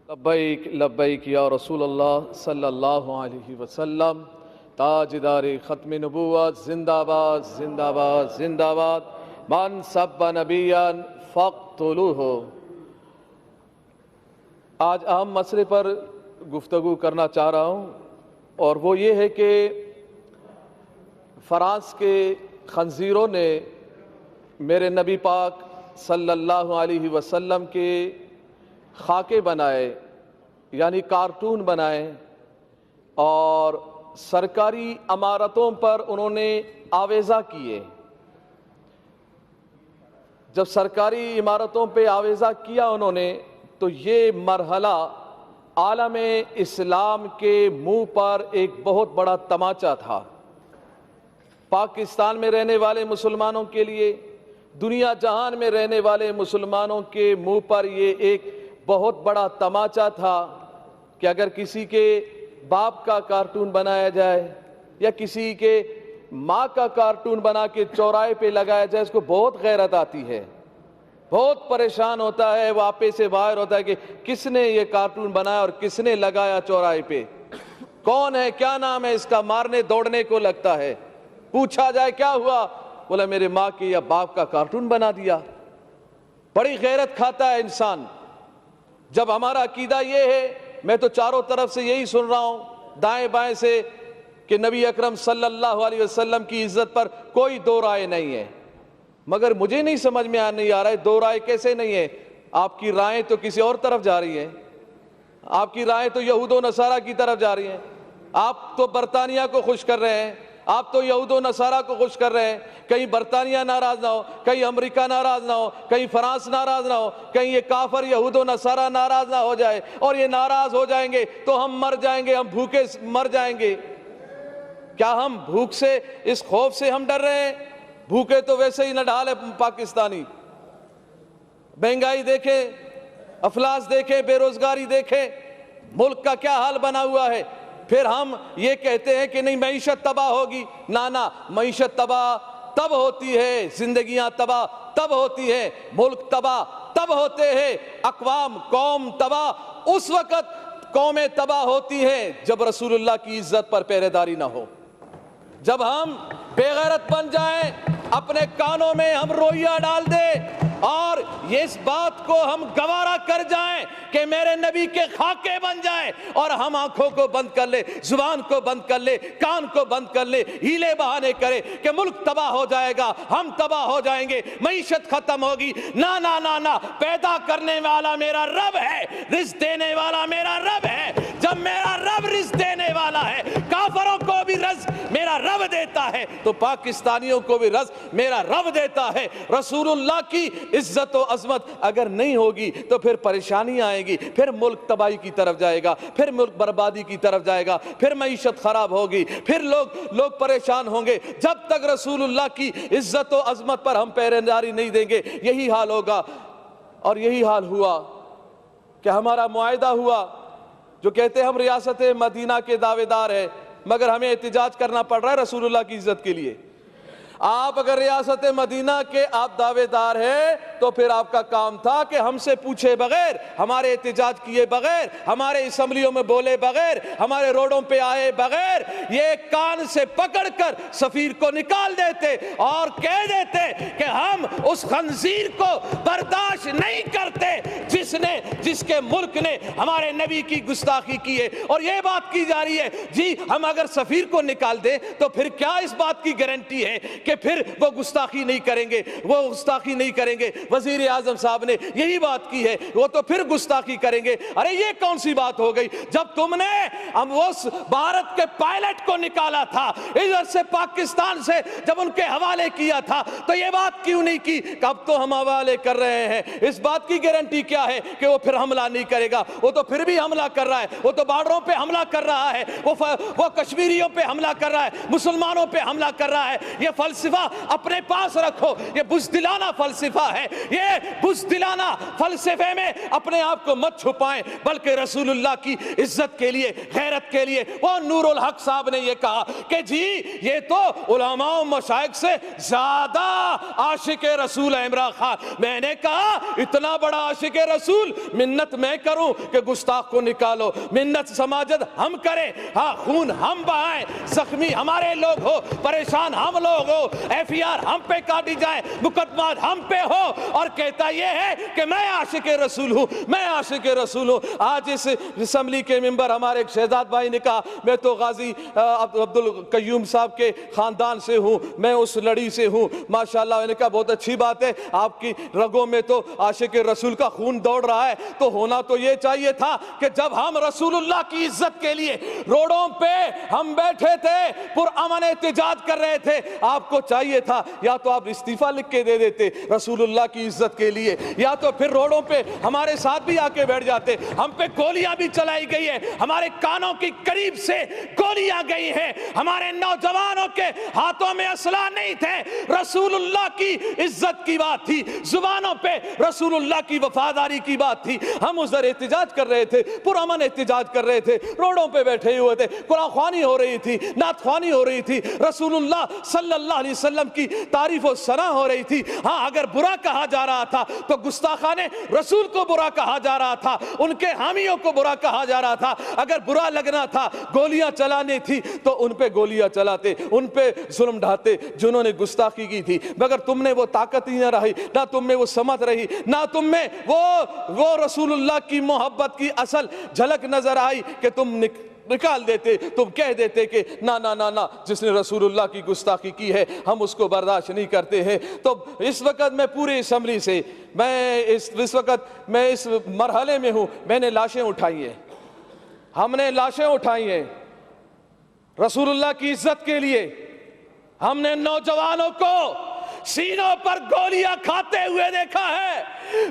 لبیک لبیک یا رسول اللہ صلی اللہ علیہ وسلم۔ تاجدار ختم نبوت زندہ باد زندہ باد زندہ باد۔ من سب نبیا فاقتلوہ۔ آج اہم مسئلے پر گفتگو کرنا چاہ رہا ہوں، اور وہ یہ ہے کہ فرانس کے خنزیروں نے میرے نبی پاک صلی اللہ علیہ وسلم کے خاکے بنائے، یعنی کارٹون بنائے، اور سرکاری عمارتوں پر انہوں نے آویزہ کیے۔ جب سرکاری عمارتوں پہ آویزہ کیا انہوں نے، تو یہ مرحلہ عالم اسلام کے منہ پر ایک بہت بڑا تماچا تھا۔ پاکستان میں رہنے والے مسلمانوں کے لیے، دنیا جہان میں رہنے والے مسلمانوں کے منہ پر یہ ایک بہت بڑا تماچا تھا کہ اگر کسی کے باپ کا کارٹون بنایا جائے یا کسی کے ماں کا کارٹون بنا کے چوراہے پہ لگایا جائے، اس کو بہت غیرت آتی ہے، بہت پریشان ہوتا ہے، وہ آپے سے باہر ہوتا ہے کہ کس نے یہ کارٹون بنایا اور کس نے لگایا چوراہے پہ، کون ہے، کیا نام ہے اس کا، مارنے دوڑنے کو لگتا ہے۔ پوچھا جائے کیا ہوا، بولا میرے ماں کے یا باپ کا کارٹون بنا دیا۔ بڑی غیرت کھاتا ہے انسان۔ جب ہمارا عقیدہ یہ ہے، میں تو چاروں طرف سے یہی سن رہا ہوں، دائیں بائیں سے، کہ نبی اکرم صلی اللہ علیہ وسلم کی عزت پر کوئی دو رائے نہیں ہے، مگر مجھے نہیں سمجھ میں نہیں آ رہا ہے دو رائے کیسے نہیں ہے۔ آپ کی رائیں تو کسی اور طرف جا رہی ہیں، آپ کی رائیں تو یہود و نصارہ کی طرف جا رہی ہیں۔ آپ تو برطانیہ کو خوش کر رہے ہیں، آپ تو یہود و نصارہ کو خوش کر رہے ہیں۔ کہیں برطانیہ ناراض نہ ہو، کہیں امریکہ ناراض نہ ہو، کہیں فرانس ناراض نہ ہو، کہیں یہ کافر یہود و نصارہ ناراض نہ ہو جائے، اور یہ ناراض ہو جائیں گے تو ہم مر جائیں گے، ہم بھوکے مر جائیں گے۔ کیا ہم بھوک سے، اس خوف سے ہم ڈر رہے ہیں؟ بھوکے تو ویسے ہی نہ ڈھال ہے پاکستانی۔ مہنگائی دیکھیں، افلاس دیکھیں، بے روزگاری دیکھیں، ملک کا کیا حال بنا ہوا ہے۔ پھر ہم یہ کہتے ہیں کہ نہیں معیشت تباہ ہوگی۔ نہ، معیشت تباہ تب ہوتی ہے، زندگیاں تباہ تب ہوتی ہیں، ملک تباہ تب ہوتے ہیں، اقوام قوم تباہ اس وقت قومیں تباہ ہوتی ہیں جب رسول اللہ کی عزت پر پہرے داری نہ ہو، جب ہم بے غیرت بن جائیں، اپنے کانوں میں ہم روئیہ ڈال دیں اور اس بات کو ہم گوارا کر جائیں کہ میرے نبی کے خاکے بن جائیں، اور ہم آنکھوں کو بند کر لے، زبان کو بند کر لے، کان کو بند کر لے، ہیلے بہانے کرے کہ ملک تباہ ہو جائے گا، ہم تباہ ہو جائیں گے، معیشت ختم ہوگی۔ نہ، پیدا کرنے والا میرا رب ہے، رزق دینے والا میرا رب ہے۔ جب میرا رب رزق دینے والا ہے، کافروں کو بھی رزق میرا رب دیتا ہے، تو پاکستانیوں کو بھی رزق میرا رب دیتا ہے۔ رسول اللہ کی عزت و عظمت اگر نہیں ہوگی تو پھر پریشانی آئے گی، پھر ملک تباہی کی طرف جائے گا، پھر ملک بربادی کی طرف جائے گا، پھر معیشت خراب ہوگی، پھر لوگ پریشان ہوں گے۔ جب تک رسول اللہ کی عزت و عظمت پر ہم پہرے داری نہیں دیں گے، یہی حال ہوگا۔ اور یہی حال ہوا کہ ہمارا معاہدہ ہوا، جو کہتے ہیں ہم ریاست مدینہ کے دعوے دار ہیں، مگر ہمیں احتجاج کرنا پڑ رہا ہے رسول اللہ کی عزت کے لیے۔ آپ اگر ریاست مدینہ کے آپ دعوے دار ہیں تو پھر آپ کا کام تھا کہ ہم سے پوچھے بغیر، ہمارے احتجاج کیے بغیر، ہمارے اسمبلیوں میں بولے بغیر، ہمارے روڈوں پہ آئے بغیر، یہ کان سے پکڑ کر سفیر کو نکال دیتے اور کہہ دیتے کہ ہم اس خنزیر کو برداشت نہیں کرتے جس کے ملک نے ہمارے نبی کی گستاخی کی ہے۔ اور یہ بات کی جا رہی ہے جی ہم اگر سفیر کو نکال دیں تو پھر کیا اس بات کی گارنٹی ہے کہ پھر وہ گستاخی نہیں کریں گے، وہ گستاخی نہیں کریں گے۔ وزیر اعظم صاحب نے یہی بات کی ہے، وہ تو پھر گستاخی کریں گے۔ ارے یہ کون سی بات ہو گئی؟ جب تم نے اس بھارت کے پائلٹ کو نکالا تھا، ادھر سے پاکستان سے جب ان کے حوالے کیا تھا، تو یہ بات کیوں نہیں کی کہ اب تو ہم حوالے کر رہے ہیں؟ اس بات کی گارنٹی کیا ہے کہ وہ پھر حملہ نہیں کرے گا؟ وہ تو پھر بھی حملہ کر رہا ہے، وہ تو بارڈروں پہ حملہ کر رہا ہے، وہ کشمیریوں پہ حملہ کر رہا ہے، مسلمانوں پہ حملہ کر رہا ہے۔ یہ فلسفہ اپنے پاس رکھو، یہ بزدلانہ فلسفہ ہے، یہ بزدلانہ فلسفے میں اپنے آپ کو مت چھپائیں، بلکہ رسول اللہ کی عزت کے لیے، غیرت کے لیے۔ وہ نور الحق صاحب نے یہ کہا کہ جی یہ تو علماء و مشائخ سے زیادہ عاشق رسول ہے عمران خان۔ میں نے کہا اتنا بڑا عاشق رسول، منت میں کروں کہ گستاخ کو نکالو، منت سماجت ہم کریں، ہاں خون ہم بہائیں، زخمی ہمارے لوگ ہو، پریشان ہم لوگ ہو، ایف ای آر ہم پہ کاٹی جائے، مقدمات ہم پہ ہو، اور کہتا یہ ہے کہ میں عاشق رسول ہوں، میں عاشق رسول ہوں۔ آج اس اسمبلی کے ممبر ہمارے ایک شہزاد بھائی نے کہا میں تو غازی عبدالقیوم صاحب کے خاندان سے ہوں، میں اس لڑی سے ہوں، ماشاءاللہ۔ میں نے کہا بہت اچھی بات ہے، آپ کی رگوں میں تو عاشق رسول کا خون دوڑ رہا ہے، تو ہونا تو یہ چاہیے تھا کہ جب ہم رسول اللہ کی عزت کے لیے روڈوں پہ ہم بیٹھے تھے، پرامن احتجاج کر رہے تھے، آپ کو چاہیے تھا یا تو آپ استعفیٰ لکھ کے دے دیتے رسول اللہ کی عزت کے لیے، یا تو پھر روڈوں پہ ہمارے ساتھ بھی آ کے بیٹھ جاتے۔ ہم پہ گولیاں بھی چلائی گئی ہے، ہمارے کانوں کی قریب سے گولیاں گئی ہیں، ہمارے نوجوانوں کے ہاتھوں میں اسلحہ نہیں تھے، رسول اللہ کی عزت کی بات تھی، زبانوں پہ رسول اللہ کی وفاداری کی بات تھی۔ ہم ادھر احتجاج کر رہے تھے، پرامن احتجاج کر رہے تھے، روڈوں پہ بیٹھے ہوئے تھے، قرآن خوانی ہو رہی تھی، نعت خوانی ہو رہی تھی، رسول اللہ صلی اللہ علیہ وسلم کی تعریف و ثنا ہو رہی تھی۔ ہاں اگر برا کہا جا رہا تھا تو گستاخانے رسول کو برا کہا جا رہا تھا، ان کے حامیوں کو برا کہا جا رہا تھا۔ اگر برا لگنا تھا، گولیاں چلانے تھی تو ان پہ گولیاں چلاتے، ان پہ ظلم ڈھاتے جنہوں نے گستاخی کی تھی، مگر تم نے وہ طاقت ہی نہ رہی، نہ تم میں وہ سمت رہی، نہ تم میں وہ رسول اللہ کی محبت کی اصل جھلک نظر آئی کہ تم نکال دیتے، تم کہہ دیتے کہ نہ نہ نہ نہ، جس نے رسول اللہ کی گستاخی کی ہے ہم اس کو برداشت نہیں کرتے ہیں۔ تو اس وقت میں پوری اسمبلی سے اس وقت میں اس مرحلے میں ہوں، میں نے لاشیں اٹھائی ہیں، ہم نے لاشیں اٹھائی ہیں رسول اللہ کی عزت کے لیے، ہم نے نوجوانوں کو سینوں پر گولیاں کھاتے ہوئے دیکھا ہے،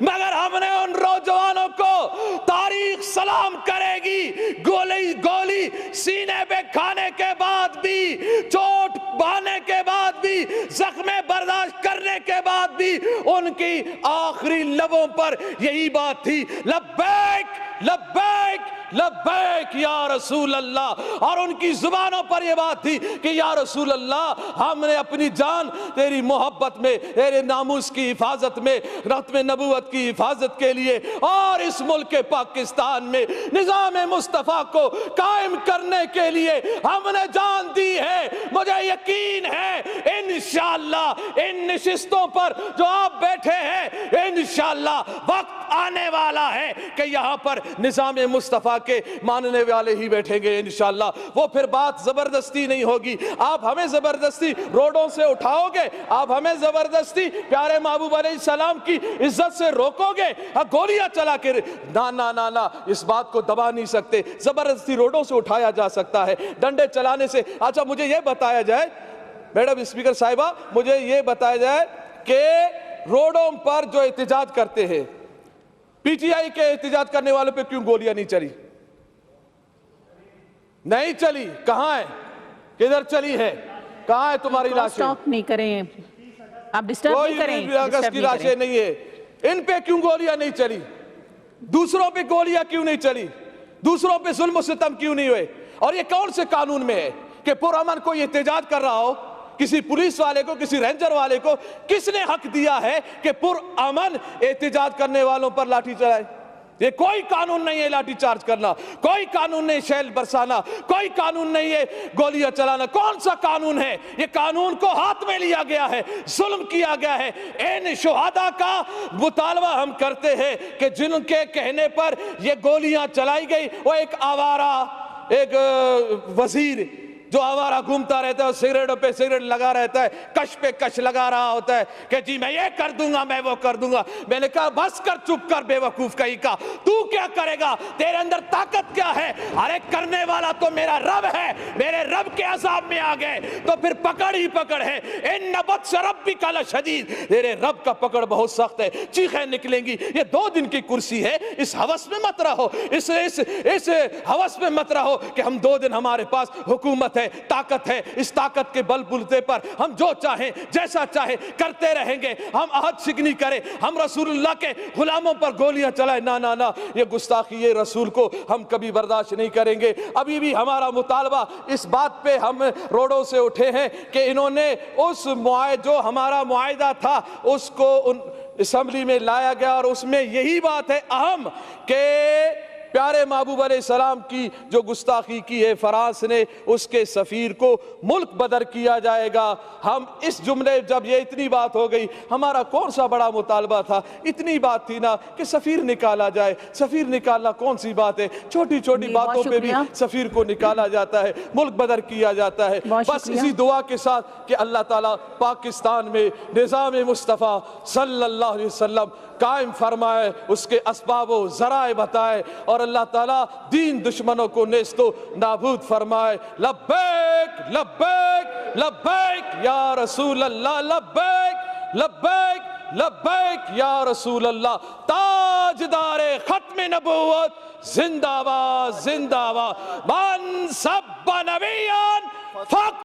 مگر ہم نے ان نوجوانوں کو تاریخ سلام کرے گی، گولی سینے پہ کھانے کے بعد بھی، چوٹ بہانے کے بعد بھی، زخم برداشت کرنے کے بعد بھی ان کی آخری لبوں پر یہی بات تھی، لبیک لبیک لبیک یا رسول اللہ، اور ان کی زبانوں پر یہ بات تھی کہ یا رسول اللہ ہم نے اپنی جان تیری محبت میں، تیرے ناموس کی حفاظت میں، ختم نبوت کی حفاظت کے لیے اور اس ملک پاکستان میں نظام مصطفیٰ کو قائم کرنے کے لیے ہم نے جان دی ہے۔ مجھے یقین ہے انشاءاللہ ان نشستوں پر جو آپ بیٹھے ہیں، انشاءاللہ وقت آنے والا ہے کہ یہاں پر نظام مصطفیٰ کے ماننے والے ہی بیٹھیں گے انشاءاللہ۔ وہ پھر بات زبردستی نہیں ہوگی، آپ ہمیں زبردستی روڈوں سے اٹھاؤ گے، آپ ہمیں زبردستی پیارے محبوب علیہ السلام کی عزت سے روکو گے، گولیاں چلا کے نہ نہ نہ نہ، اس بات کو دبا نہیں سکتے۔ زبردستی روڈوں سے اٹھایا جا سکتا ہے، ڈنڈے چلانے سے۔ اچھا مجھے یہ بتایا جائے میڈم اسپیکر صاحبہ، مجھے یہ بتایا جائے کہ روڈوں پر جو احتجاج کرتے ہیں، پی ٹی آئی کے احتجاج کرنے والوں پہ کیوں گولیاں نہیں چلی؟ نہیں چلی، کہاں ہے؟ کدھر چلی ہے؟ کہاں ہے تمہاری لاشیں؟ سٹاپ نہیں کریں، آپ ڈسٹرب نہیں کریں، کوئی اگست کی لاشیں نہیں ہے، ان پہ کیوں گولیاں نہیں چلی؟ دوسروں پہ گولیاں کیوں نہیں چلی؟ دوسروں پہ ظلم و ستم کیوں نہیں ہوئے؟ اور یہ کون سے قانون میں ہے کہ پرامن کوئی احتجاج کر رہا ہو، کسی پولیس والے کو، کسی رینجر والے کو کس نے حق دیا ہے کہ پرامن احتجاج کرنے والوں پر لاٹھی چلائے؟ یہ کوئی قانون نہیں ہے لاٹھی چارج کرنا، کوئی قانون نہیں شیل برسانا، کوئی قانون نہیں ہے گولیاں چلانا۔ کون سا قانون ہے؟ یہ قانون کو ہاتھ میں لیا گیا ہے، ظلم کیا گیا ہے۔ ان شہداء کا مطالبہ ہم کرتے ہیں کہ جن کے کہنے پر یہ گولیاں چلائی گئی، وہ ایک آوارہ، ایک وزیر جو آوارہ گھومتا رہتا ہے، سگریٹوں پہ سگریٹ لگا رہتا ہے، کش پہ کش لگا رہا ہوتا ہے کہ جی میں یہ کر دوں گا، میں وہ کر دوں گا۔ میں نے کہا بس کر، چپ کر بے وقوف کہیں کا، تو کیا کرے گا؟ تیرے اندر طاقت کیا ہے؟ ارے کرنے والا تو میرا رب ہے، میرے رب کے عذاب میں آ گئے تو پھر پکڑ ہی پکڑ ہے۔ ان بطش ربک لشدید، تیرے رب کا پکڑ بہت سخت ہے، چیخیں نکلیں گی۔ یہ 2 دن کی کرسی ہے، اس ہوس میں مت رہو، اس ہوس میں مت رہو کہ ہم 2 دن ہمارے پاس حکومت ہے۔ ہے، طاقت ہے، اس طاقت کے بل بوتے پر ہم جو چاہیں جیسا چاہیں کرتے رہیں گے، ہم عہد شکنی کریں، ہم رسول اللہ کے غلاموں پر گولیاں چلائیں، نہ یہ گستاخی یہ رسول کو ہم کبھی برداشت نہیں کریں گے۔ ابھی بھی ہمارا مطالبہ اس بات پہ ہم روڈوں سے اٹھے ہیں کہ انہوں نے اس جو ہمارا معاہدہ تھا اس کو اسمبلی میں لایا گیا، اور اس میں یہی بات ہے اہم کہ پیارے محبوب علیہ السلام کی جو گستاخی کی ہے فرانس نے، اس کے سفیر کو ملک بدر کیا جائے گا۔ ہم اس جملے جب یہ اتنی بات ہو گئی، ہمارا کون سا بڑا مطالبہ تھا، اتنی بات تھی نا کہ سفیر نکالا جائے۔ سفیر نکالنا کون سی بات ہے، چھوٹی چھوٹی باتوں پہ بھی سفیر کو نکالا جاتا ہے، ملک بدر کیا جاتا ہے۔ بس اسی دعا کے ساتھ کہ اللہ تعالیٰ پاکستان میں نظام مصطفیٰ صلی اللہ علیہ وسلم قائم فرمائے، اس کے اسباب و ذرائع بتائے، اور اللہ تعالیٰ دین دشمنوں کو نیست و نابود فرمائے۔ لبیک لبیک لبیک یا رسول اللہ، لبیک لبیک لبیک یا رسول اللہ۔ تاجدار ختم نبوت زندہ باد زندہ باد، من سب نبیان فقط